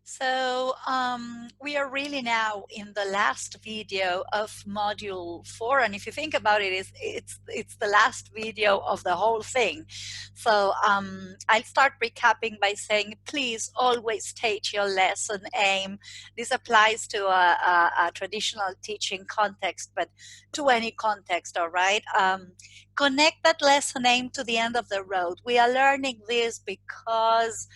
We are really now in the last video of module 4, and if you think about it, it's the last video of the whole thing. I'll start recapping by saying, please always state your lesson aim. This applies to a traditional teaching context, but to any context, all right? Connect that lesson aim to the end of the road. We are learning this because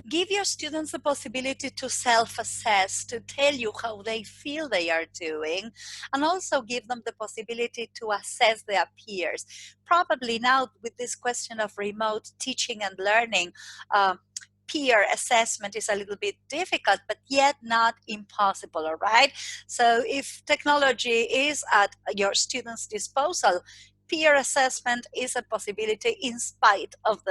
give your students the possibility to self-assess, to tell you how they feel they are doing, and also give them the possibility to assess their peers. Probably now with this question of remote teaching and learning, peer assessment is a little bit difficult, but yet not impossible, all right? So if technology is at your students' disposal, peer assessment is a possibility in spite of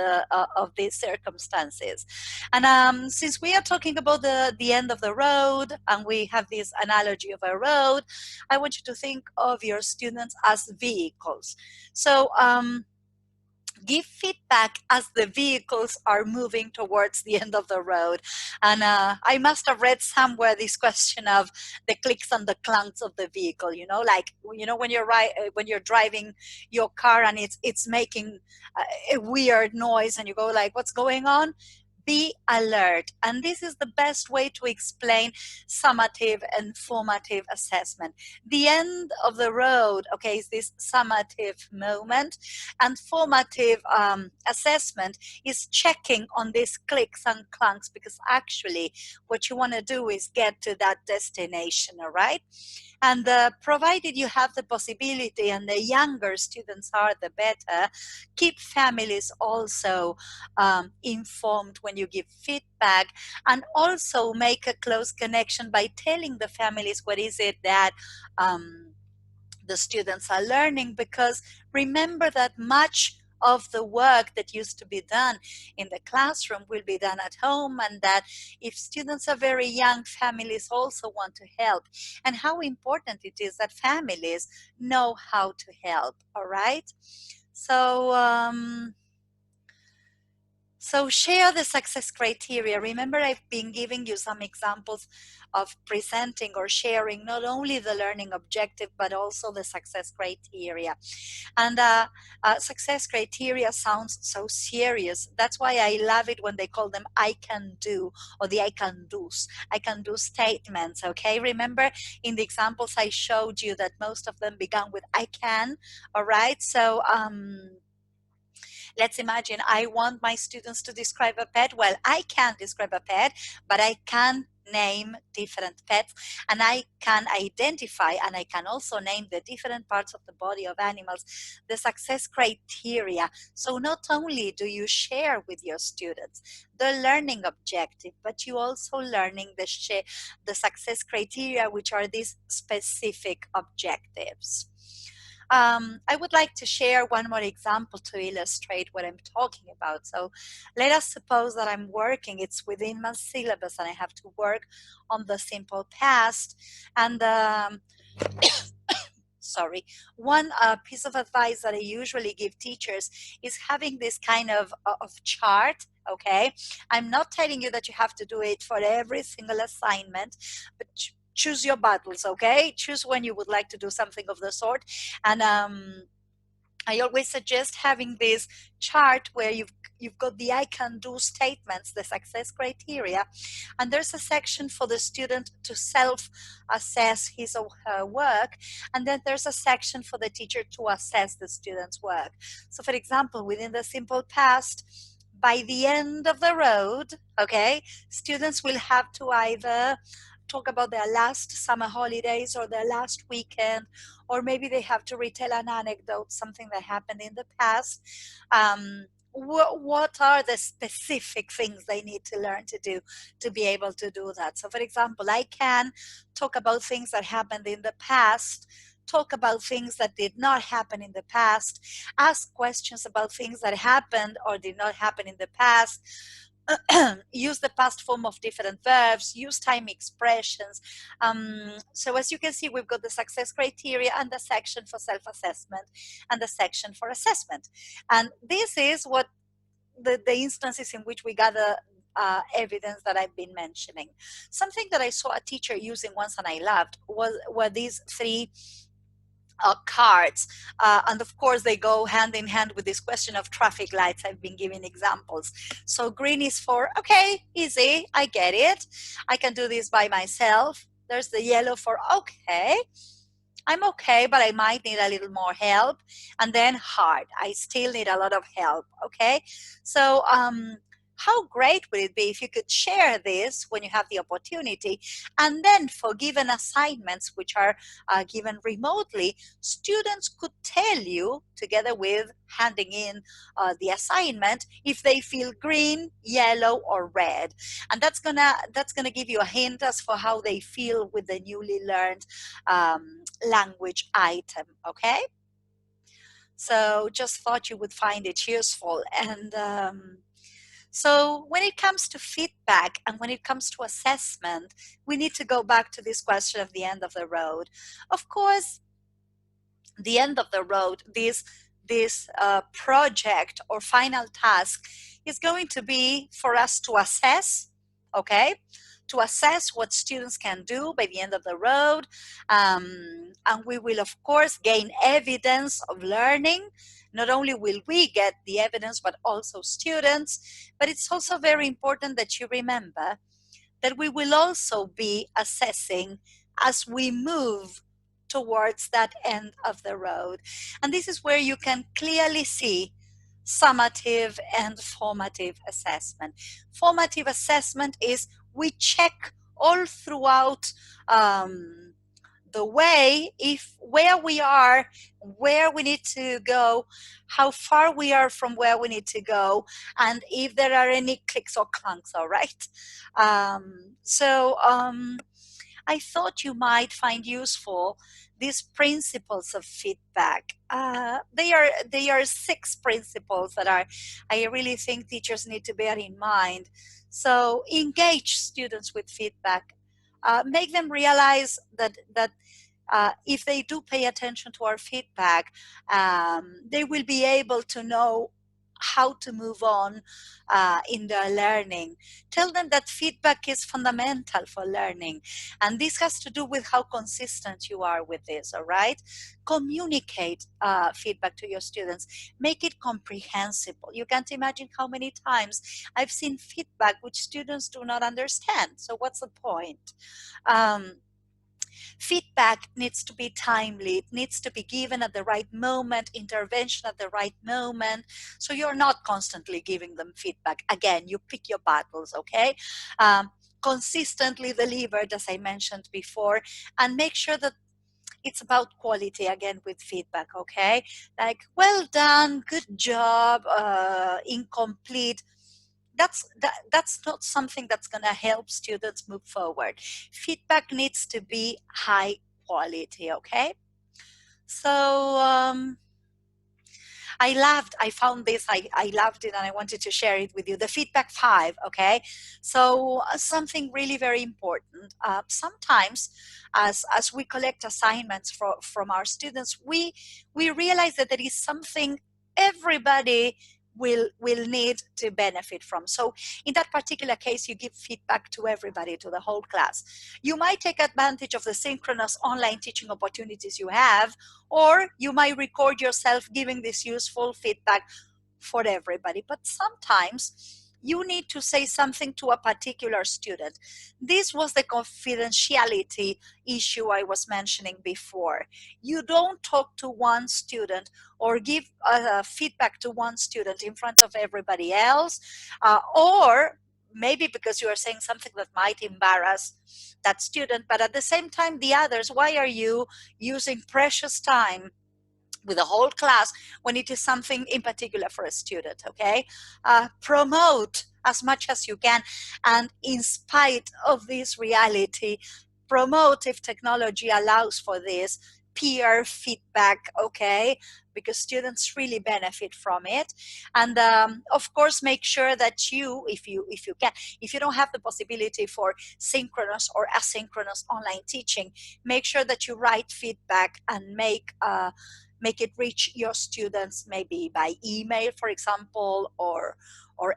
these circumstances. And since we are talking about the end of the road, and we have this analogy of a road, I want you to think of your students as vehicles. Give feedback as the vehicles are moving towards the end of the road. And I must have read somewhere this question of the clicks and the clunks of the vehicle, like, when you're driving your car and it's making a weird noise and you go like, what's going on? Be alert. And this is the best way to explain summative and formative assessment. The end of the road, okay, is this summative moment, and formative assessment is checking on these clicks and clunks, because actually what you want to do is get to that destination, all right? And provided you have the possibility, and the younger students are, the better, keep families also informed when you give feedback, and also make a close connection by telling the families what is it that the students are learning, because remember that much of the work that used to be done in the classroom will be done at home, and that if students are very young, families also want to help, and how important it is that families know how to help, all right? So share the success criteria. Remember, I've been giving you some examples of presenting or sharing not only the learning objective, but also the success criteria. And success criteria sounds so serious. That's why I love it when they call them I can do, or the I can do's. I can do statements, okay? Remember in the examples I showed you that most of them began with I can, all right? So, let's imagine I want my students to describe a pet. Well, I can't describe a pet, but I can name different pets, and I can identify, and I can also name the different parts of the body of animals, the success criteria. So not only do you share with your students the learning objective, but you also learning the success criteria, which are these specific objectives. I would like to share one more example to illustrate what I'm talking about. So let us suppose that I'm working, it's within my syllabus, and I have to work on the simple past. And sorry, one piece of advice that I usually give teachers is having this kind of chart. Okay, I'm not telling you that you have to do it for every single assignment, but choose your battles, okay? Choose when you would like to do something of the sort. And I always suggest having this chart where you've got the I can do statements, the success criteria, and there's a section for the student to self-assess his or her work, and then there's a section for the teacher to assess the student's work. So for example, within the simple past, by the end of the road, okay, students will have to either talk about their last summer holidays or their last weekend, or maybe they have to retell an anecdote, something that happened in the past. What are the specific things they need to learn to do to be able to do that? So for example, I can talk about things that happened in the past, talk about things that did not happen in the past, ask questions about things that happened or did not happen in the past, use the past form of different verbs, use time expressions. So as you can see, we've got the success criteria and the section for self-assessment and the section for assessment. And this is what the instances in which we gather evidence that I've been mentioning. Something that I saw a teacher using once and I loved were these three cards. And of course, they go hand in hand with this question of traffic lights. I've been giving examples. So green is for, okay, easy, I get it. I can do this by myself. There's the yellow for, okay, I'm okay, but I might need a little more help. And then hard, I still need a lot of help, okay? So how great would it be if you could share this when you have the opportunity, and then for given assignments which are given remotely, students could tell you, together with handing in the assignment, if they feel green, yellow, or red. And that's gonna give you a hint as for how they feel with the newly learned language item, okay? So just thought you would find it useful. And so when it comes to feedback and when it comes to assessment, we need to go back to this question of the end of the road. Of course, the end of the road, this project or final task is going to be for us to assess, okay? To assess what students can do by the end of the road. And we will, of course, gain evidence of learning. Not only will we get the evidence, but also students. But it's also very important that you remember that we will also be assessing as we move towards that end of the road. And this is where you can clearly see summative and formative assessment. Formative assessment is we check all throughout the way, if where we are, where we need to go, how far we are from where we need to go, and if there are any clicks or clunks, all right? I thought you might find useful these principles of feedback. They are 6 principles that I really think teachers need to bear in mind. So engage students with feedback. Make them realize that if they do pay attention to our feedback, they will be able to know how to move on in their learning. Tell them that feedback is fundamental for learning. And this has to do with how consistent you are with this, all right? Communicate feedback to your students. Make it comprehensible. You can't imagine how many times I've seen feedback which students do not understand. So what's the point? Feedback needs to be timely. It needs to be given at the right moment, intervention at the right moment. So you're not constantly giving them feedback. Again, you pick your battles, okay? Consistently delivered, as I mentioned before, and make sure that it's about quality again with feedback, okay? Like, well done, good job, incomplete. That's not something that's going to help students move forward. Feedback needs to be high quality, okay? So I found this, I loved it, and I wanted to share it with you. The feedback 5, okay? So something really very important. Sometimes as we collect assignments from our students, we realize that there is something everybody will need to benefit from. So in that particular case, you give feedback to everybody, to the whole class. You might take advantage of the synchronous online teaching opportunities you have, or you might record yourself giving this useful feedback for everybody. But sometimes you need to say something to a particular student. This was the confidentiality issue I was mentioning before. You don't talk to one student or give feedback to one student in front of everybody else, or maybe because you are saying something that might embarrass that student, but at the same time the others. Why are you using precious time with the whole class when it is something in particular for a student, okay? Promote as much as you can, and in spite of this reality, promote, if technology allows for this, peer feedback, okay? Because students really benefit from it. And of course, make sure that you, if you can, if you don't have the possibility for synchronous or asynchronous online teaching, make sure that you write feedback and make make it reach your students maybe by email, for example, or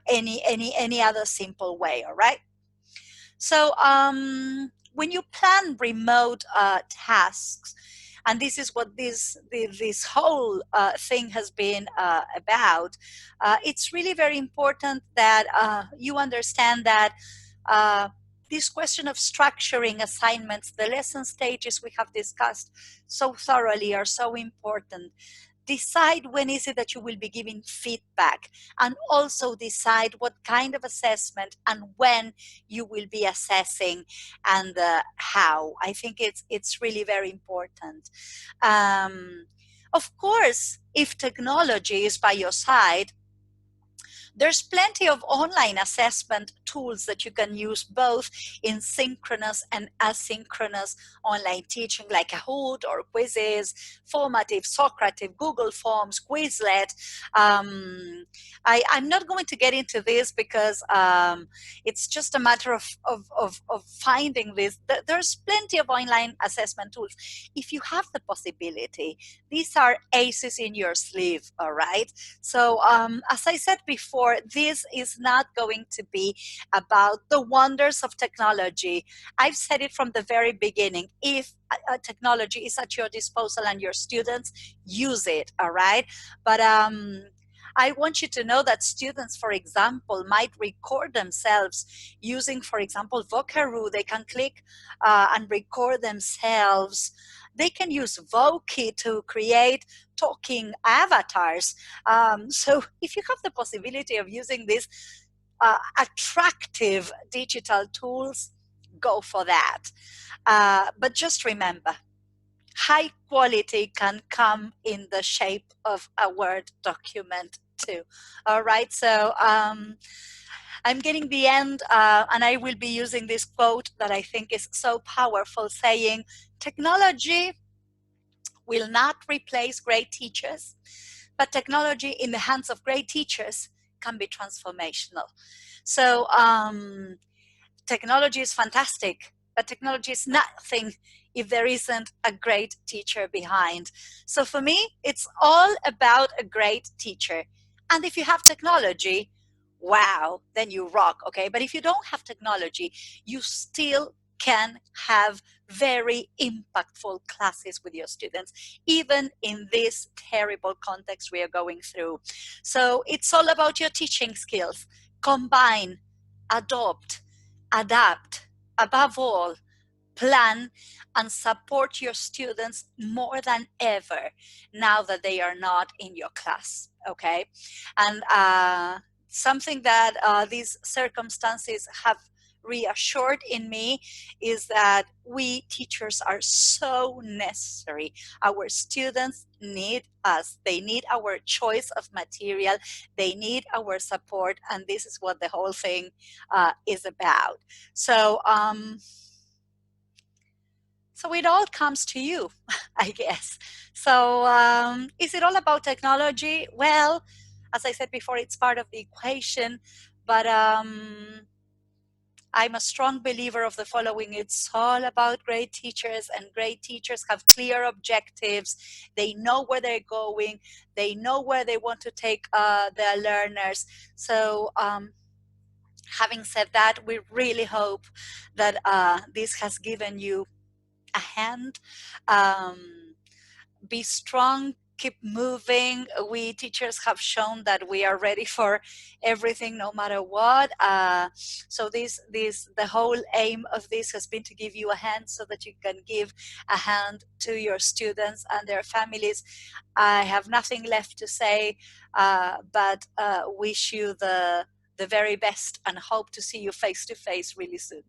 any other simple way. All right. So when you plan remote tasks, and this is what this whole thing has been about, it's really very important that you understand that uh, this question of structuring assignments, the lesson stages we have discussed so thoroughly, are so important. Decide when is it that you will be giving feedback, and also decide what kind of assessment and when you will be assessing, and how. I think it's really very important. Of course, if technology is by your side, there's plenty of online assessment tools that you can use, both in synchronous and asynchronous online teaching, like Kahoot or Quizzes, Formative, Socrative, Google Forms, Quizlet. I'm not going to get into this because it's just a matter of finding this. There's plenty of online assessment tools. If you have the possibility, these are aces in your sleeve, all right? So as I said before, this is not going to be about the wonders of technology. I've said it from the very beginning. If technology is at your disposal and your students, use it, all right? But I want you to know that students, for example, might record themselves using, for example, Vocaroo. They can click and record themselves. They can use Voki to create talking avatars. So if you have the possibility of using these attractive digital tools, go for that. But just remember, high quality can come in the shape of a Word document too. All right, so I'm getting the end, and I will be using this quote that I think is so powerful, saying, technology will not replace great teachers, but technology in the hands of great teachers can be transformational. So technology is fantastic, but technology is nothing if there isn't a great teacher behind. So for me, it's all about a great teacher. And if you have technology, wow, then you rock, okay? But if you don't have technology, you still can have very impactful classes with your students, even in this terrible context we are going through. So it's all about your teaching skills. Combine, adopt, adapt, above all, plan and support your students more than ever now that they are not in your class, okay? And something that these circumstances have reassured in me is that we teachers are so necessary. Our students need us. They need our choice of material. They need our support. And this is what the whole thing is about. So it all comes to you, I guess. So is it all about technology? Well, as I said before, it's part of the equation, but I'm a strong believer of the following. It's all about great teachers, and great teachers have clear objectives. They know where they're going. They know where they want to take their learners. So having said that, we really hope that this has given you a hand. Be strong, keep moving. We teachers have shown that we are ready for everything, no matter what. So the whole aim of this has been to give you a hand so that you can give a hand to your students and their families. I have nothing left to say, but wish you the very best and hope to see you face to face really soon.